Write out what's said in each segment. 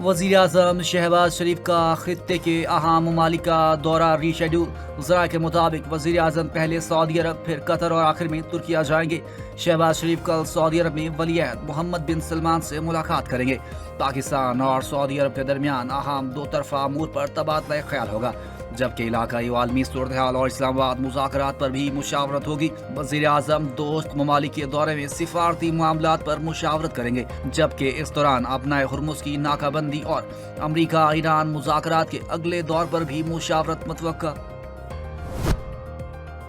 वज़ीर आज़म शहबाज शरीफ का खित्ते के अहम ममालिक का दौरा रीशेड्यूल। ज़राए के मुताबिक वज़ीर आज़म पहले सऊदी अरब, फिर कतर और आखिर में तुर्किया जाएंगे। शहबाज शरीफ कल सऊदी अरब में वलीअहद मोहम्मद बिन सलमान से मुलाकात करेंगे। पाकिस्तान और सऊदी अरब के दरमियान अहम दो तरफा अमूर पर तबादला ख्याल होगा, जबकि इलाकाई आलमी सूरत हाल और इस्लामाबाद मुज़ाकरात पर भी मुशावरत होगी। वज़ीर आज़म दोस्त ममालिक के दौरे में सिफारती मामलात पर मुशावरत करेंगे, जबकि इस दौरान अपना हुर्मुज़ की नाकाबंदी और अमरीका ईरान मुज़ाकरात के अगले दौर पर भी मुशावरत मुतवक्का।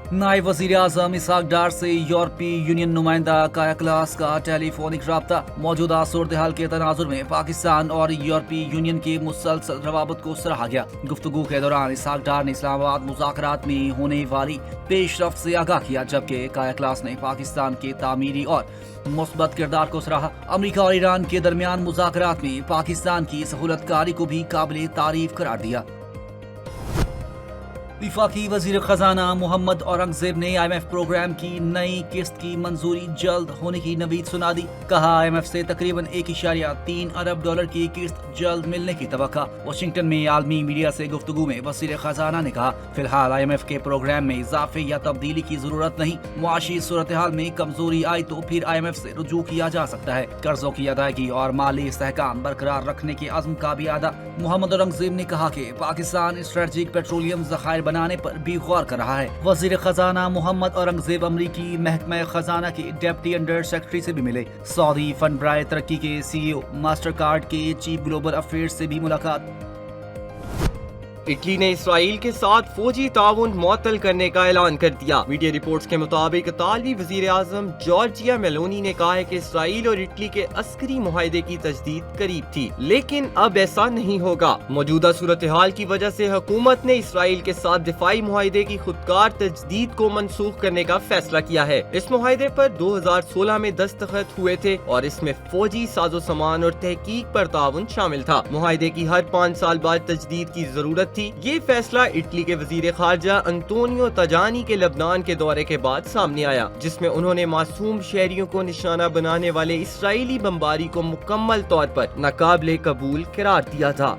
नायब वज़ीर आज़म इसहाक डार से यूरोपीय यूनियन नुमाइंदा काया क्लास का टेलीफोनिक राब्ता। मौजूदा सूरत हाल के तनाजुर में पाकिस्तान और यूरोपीय यूनियन के मुसलसल रवाबत को सराहा गया। गुफ्तगू के दौरान इसहाक डार ने इस्लामाबाद मुज़ाकरात में होने वाली पेशरफ्त से आगाह किया, जबकि काया क्लास ने पाकिस्तान के तामीरी और मुस्बत किरदार को सराहा। अमरीका और ईरान के दरमियान मुज़ाकरात में पाकिस्तान की सहूलतकारी को भी काबिल तारीफ करार दिया। वफाकी वज़ीर ख़ज़ाना मोहम्मद औरंगज़ेब ने IMF प्रोग्राम की नई किस्त की मंजूरी जल्द होने की नवीद सुना दी। कहा, IMF से तकरीबन 1.3 अरब डॉलर की किस्त जल्द मिलने की तवक्का। वाशिंगटन में आलमी मीडिया से गुफ्तगू में वज़ीर ख़ज़ाना ने कहा, फिलहाल IMF के प्रोग्राम में इजाफे या तब्दीली की जरूरत नहीं। मुआशी सूरत हाल में कमजोरी आई तो फिर IMF से रुजू किया जा सकता है। कर्जों की अदायगी और माली इस्तेहकाम बरकरार रखने के अज़्म का भी अदा। मोहम्मद औरंगज़ेब ने कहा कि पाकिस्तान स्ट्रेटेजिक पेट्रोलियम ज़खायर बनाने पर भी गौर कर रहा है। वज़ीर ख़ज़ाना मोहम्मद औरंगज़ेब अमरीकी महकमा ख़ज़ाना के डिप्टी अंडर सेक्रेटरी से भी मिले। सऊदी फंड बराए तरक्की के CEO मास्टर कार्ड के चीफ ग्लोबल अफेयर्स से भी मुलाकात। इटली ने इसराइल के साथ फौजी ताउन मुअत्तल करने का ऐलान कर दिया। मीडिया रिपोर्ट्स के मुताबिक इतालवी वज़ीर आज़म जॉर्जिया मेलोनी ने कहा है कि इसराइल और इटली के अस्करी मुआहदे की तजदीद करीब थी, लेकिन अब ऐसा नहीं होगा। मौजूदा सूरत हाल की वजह से हुकूमत ने इसराइल के साथ दिफाई मुआहदे की खुदकार तजदीद को मनसूख करने का फैसला किया है। इस मुआहदे पर 2016 में दस्तखत हुए थे और इसमें फौजी साजो सामान और तहकीक पर ताउन शामिल था। मुआहदे की हर 5 साल बाद तजदीद की जरूरत थी। ये फैसला इटली के वजीर खारजा अंतोनियो ताजानी के लबनान के दौरे के बाद सामने आया, जिसमें उन्होंने मासूम शहरियों को निशाना बनाने वाले इसराइली बमबारी को मुकम्मल तौर पर नाकाबिले कबूल करार दिया था।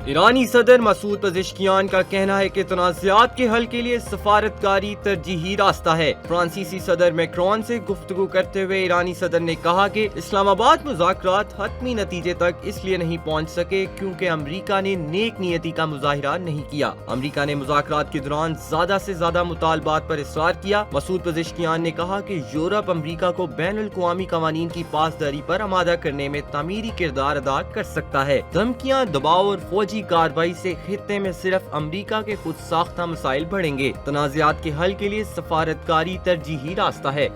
ईरानी सदर मसूद पज़ेश्कियान का कहना है कि तनाज़ात के हल के लिए सफारतकारी तरजीही रास्ता है। फ्रांसीसी सदर मैक्रोन से गुफ्तगू करते हुए ईरानी सदर ने कहा कि इस्लामाबाद मुज़ाकरात हतमी नतीजे तक इसलिए नहीं पहुँच सके क्योंकि अमरीका ने नेक नियति का मुजाहिरा नहीं किया। अमरीका ने मुज़ाकरात के दौरान ज्यादा से ज्यादा मुतालबात पर इसरार किया। मसूद पज़ेश्कियान ने कहा कि यूरोप अमरीका को बैनुल-अक़वामी कवानीन की पासदारी पर आमादा करने में तामीरी किरदार अदा कर सकता है। धमकियाँ, दबाव और फौजी कार्रवाई से खित्ते में सिर्फ अमरीका के खुद साख्ता मसाइल बढ़ेंगे। तनाज़ात के हल के लिए सफारतकारी तरजीही रास्ता है।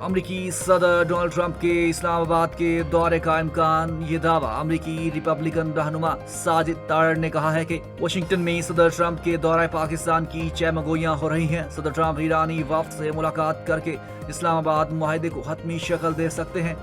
अमरीकी सदर डोनाल्ड ट्रंप के इस्लामाबाद के दौरे का इम्कान। ये दावा अमरीकी रिपब्लिकन रहनुमा साजिद तारर ने कहा है कि वाशिंगटन में सदर ट्रंप के दौरे पाकिस्तान की चहमगोइयां हो रही हैं। सदर ट्रंप ईरानी वफ्द से मुलाकात करके इस्लामाबाद मुआहदे को हतमी शक्ल दे सकते हैं।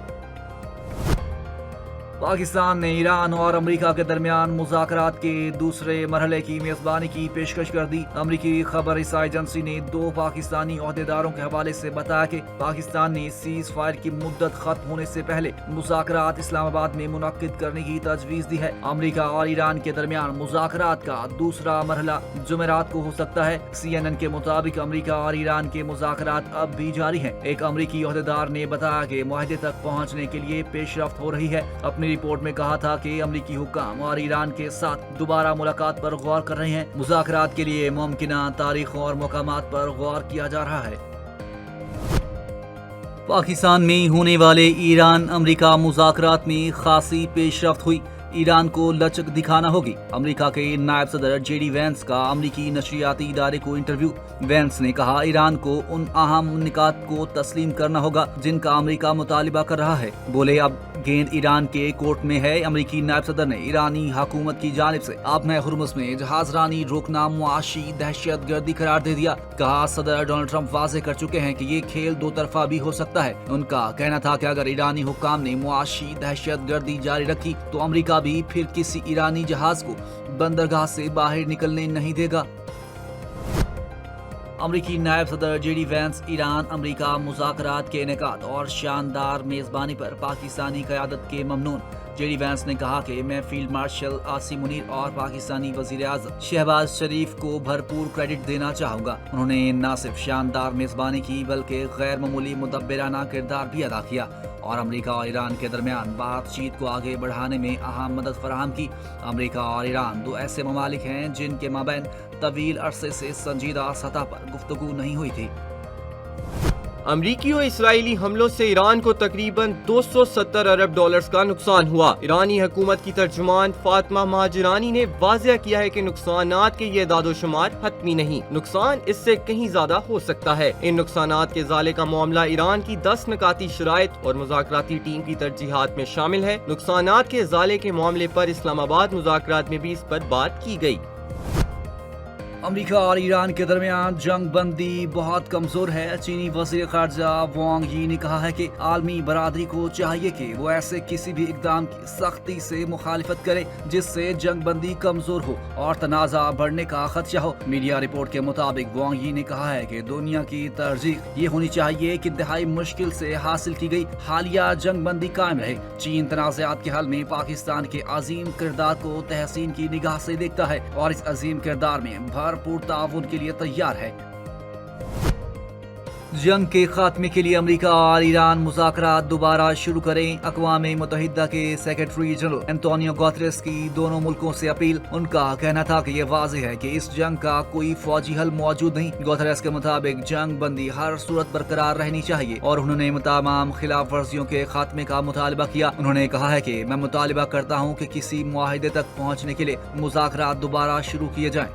पाकिस्तान ने ईरान और अमरीका के दरमियान मुज़ाकरात के दूसरे मरहले की मेज़बानी की पेशकश कर दी। अमरीकी खबर रसाई एजेंसी ने 2 पाकिस्तानी ओहदेदारों के हवाले से बताया कि पाकिस्तान ने सीज़ फायर की मुद्दत खत्म होने से पहले मुज़ाकरात इस्लामाबाद में मुनक्किद करने की तजवीज़ दी है। अमरीका और ईरान के दरमियान मुज़ाकरात का दूसरा मरहला जुमेरात को हो सकता है। CNN के मुताबिक अमरीका और ईरान के मुज़ाकरात अब भी जारी हैं। एक अमरीकी ओहदेदार ने बताया कि मुआहदे तक पहुँचने के लिए पेशरफ्त हो रही है। अपनी रिपोर्ट में कहा था कि अमरीकी हुक्काम और ईरान के साथ दोबारा मुलाकात पर गौर कर रहे हैं। मुज़ाकरात के लिए मुमकिना तारीखों और मकामात पर गौर किया जा रहा है। पाकिस्तान में होने वाले ईरान अमरीका मुज़ाकरात में खासी पेशरफ्त हुई। ईरान को लचक दिखाना होगी। अमेरिका के नायब सदर JD वैंस का अमरीकी नशरियाती इदारे को इंटरव्यू। वैंस ने कहा, ईरान को उन अहम निकात को तस्लीम करना होगा जिनका अमेरिका मुतालिबा कर रहा है। बोले, अब गेंद ईरान के कोर्ट में है। अमेरिकी नायब सदर ने ईरानी हुकूमत की जानिब से अपने हुर्मुज़ में जहाजरानी रोकना मुआशी दहशत गर्दी करार दे दिया। कहा, सदर डोनाल्ड ट्रंप वाज़ेह कर चुके हैं कि ये खेल 2 तरफा भी हो सकता है। उनका कहना था कि अगर ईरानी हुक्काम ने मुआशी दहशत गर्दी जारी रखी तो अमेरिका भी फिर किसी ईरानी जहाज को बंदरगाह से बाहर निकलने नहीं देगा। अमरीकी नायब सदर JD वैंस ईरान अमरीका मुज़ाकरात के इनेकाद और शानदार मेज़बानी पर पाकिस्तानी क़यादत के ममनून। जे डी वैंस ने कहा कि मैं फील्ड मार्शल आसिम मुनीर और पाकिस्तानी वजीर आज़म शहबाज शरीफ को भरपूर क्रेडिट देना चाहूँगा। उन्होंने न सिर्फ शानदार मेजबानी की बल्कि गैर मामूली मुदब्बिराना किरदार भी अदा किया और अमेरिका और ईरान के दरमियान बातचीत को आगे बढ़ाने में अहम मदद फराहम की। अमेरिका और ईरान दो ऐसे ममालिक हैं जिनके माबैन तवील अरसे से संजीदा सतह पर गुफ्तगू नहीं हुई थी। अमरीकी और इसराइली हमलों से ईरान को तकरीबन 270 अरब डॉलर्स का नुकसान हुआ। ईरानी हुकूमत की तर्जुमान फातिमा महाजिरानी ने वाज़ेह किया है कि नुकसानात के ये दादोशुमार हतमी नहीं, नुकसान इससे कहीं ज्यादा हो सकता है। इन नुकसानात के ज़ाले का मामला ईरान की 10 नकाती शराइत और मुज़ाकराती टीम की तरजीहात में शामिल है। नुकसानात के ज़ाले के मामले पर इस्लामाबाद मुज़ाकरात में भी इस पर बात की गई। अमेरिका और ईरान के दरमियान जंग बंदी बहुत कमजोर है। चीनी वज़ीर ख़ारजा वांग यी ने कहा है कि आलमी बरादरी को चाहिए कि वो ऐसे किसी भी इक़दाम की सख्ती से मुखालिफत करे जिससे जंग बंदी कमजोर हो और तनाज़ा बढ़ने का खदशा हो। मीडिया रिपोर्ट के मुताबिक वांग यी ने कहा है कि दुनिया की तरजीह ये होनी चाहिए कि इंतहाई मुश्किल से हासिल की गई हालिया जंग बंदी कायम रहे। चीन तनाज़ात के हल में पाकिस्तान के अजीम किरदार को तहसीन की निगाह से देखता है और इस अजीम किरदार में भरपूर ताउन के लिए तैयार है। जंग के खात्मे के लिए अमेरिका और ईरान मुज़ाकरात दोबारा शुरू करें। अक़वाम मुत्तहिदा के सेक्रेटरी जनरल एंटोनियो गुतेरेस की दोनों मुल्कों से अपील। उनका कहना था कि यह वाज़ेह है कि इस जंग का कोई फौजी हल मौजूद नहीं। गुतेरेस के मुताबिक जंग बंदी हर सूरत बरकरार रहनी चाहिए और उन्होंने तमाम खिलाफ वर्जियों के खात्मे का मुतालबा किया। उन्होंने कहा है कि मैं मुतालबा करता हूँ कि किसी मुआहिदे तक पहुँचने के लिए मुज़ाकरात दोबारा शुरू किए जाएं।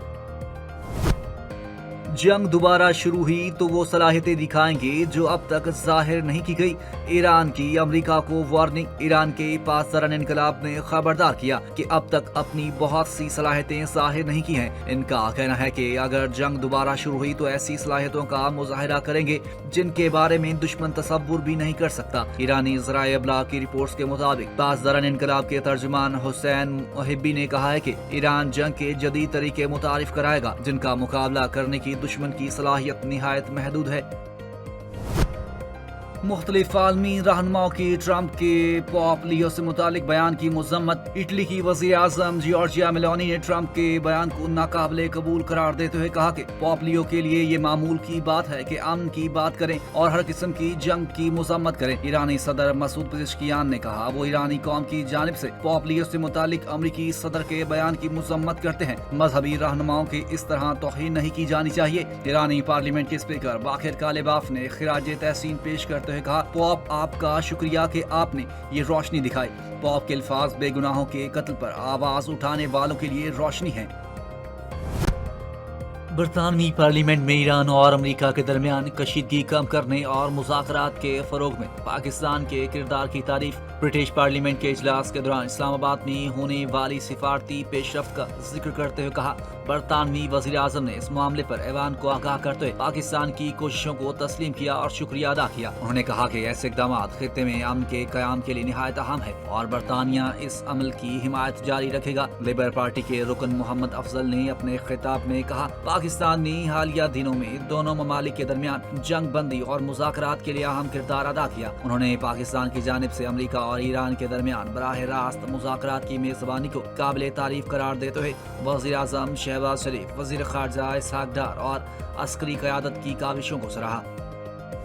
जंग दोबारा शुरू हुई तो वो सलाहियतें दिखाएंगे जो अब तक जाहिर नहीं की गई। ईरान की अमेरिका को वार्निंग। ईरान के पासदारान इनकलाब ने खबरदार किया कि अब तक अपनी बहुत सी सलाहियतें जाहिर नहीं की हैं। इनका कहना है कि अगर जंग दोबारा शुरू हुई तो ऐसी सलाहियतों का मुजाहिरा करेंगे जिनके बारे में दुश्मन तसव्वुर भी नहीं कर सकता। ईरानी ज़राए अबलाग की रिपोर्ट्स के मुताबिक पासदारान इनकलाब के तर्जुमान हुसैन मुहिब्बी ने कहा है कि ईरान जंग के जदीद तरीके मुतारिफ कराएगा जिनका मुकाबला करने की दुश्मन की सलाहियत निहायत महदूद है। मुख्तलिफ आलमी रहनुमाओं की ट्रंप के पॉप लियो से मुतालिक बयान की मजम्मत। इटली की वज़ीर आज़म जॉर्जिया मेलोनी ने ट्रंप के बयान को नाकाबिले कबूल करार देते हुए कहा कि पॉप लियो के लिए ये मामूल की बात है कि अमन की बात करें और हर किस्म की जंग की मजम्मत करें। ईरानी सदर मसूद पेज़ेश्कियान ने कहा वो ईरानी कौम की जानिब से पॉप लियो से मुतालिक अमरीकी सदर के बयान की मजम्मत करते हैं। मजहबी रहनुमाओं की इस तरह तौहीन नहीं की जानी चाहिए। ईरानी पार्लियामेंट के स्पीकर बाकिर कालिबाफ ने खिराज तहसीन पेश करते कहा पॉप आपका शुक्रिया कि आपने ये रोशनी दिखाई। पॉप के अल्फाज बेगुनाहों के कत्ल पर आवाज उठाने वालों के लिए रोशनी है। बरतानवी पार्लियामेंट में ईरान और अमेरिका के दरमियान कशीदगी कम करने और मुज़ाकरात के फरोग में पाकिस्तान के किरदार की तारीफ। ब्रिटिश पार्लियामेंट के इजलास के दौरान इस्लामाबाद में होने वाली सिफारती पेशरफ्त का जिक्र करते हुए कहा बरतानवी वज़ीर आज़म ने इस मामले पर ऐवान को आगाह करते हुए पाकिस्तान की कोशिशों को तस्लीम किया और शुक्रिया अदा किया। उन्होंने कहा कि ऐसे इक़दाम खित्ते में अमन के क़याम के लिए निहायत अहम है और बरतानिया इस अमल की हिमायत जारी रखेगा। लेबर पार्टी के रुकन मोहम्मद अफजल ने अपने खिताब में कहा पाकिस्तान ने हालिया दिनों में दोनों ममालिक के दरमियान जंग बंदी और मुज़ाकरात के लिए अहम किरदार अदा किया। उन्होंने पाकिस्तान की जानिब से अमेरिका और ईरान के दरमियान बराह रास्त मुज़ाकरात की मेज़बानी को काबिल तारीफ करार देते हुए वज़ीर आज़म शहबाज शरीफ, वज़ीर ख़ारजा इसहाक डार और अस्करी क़यादत की काविशों को सराहा।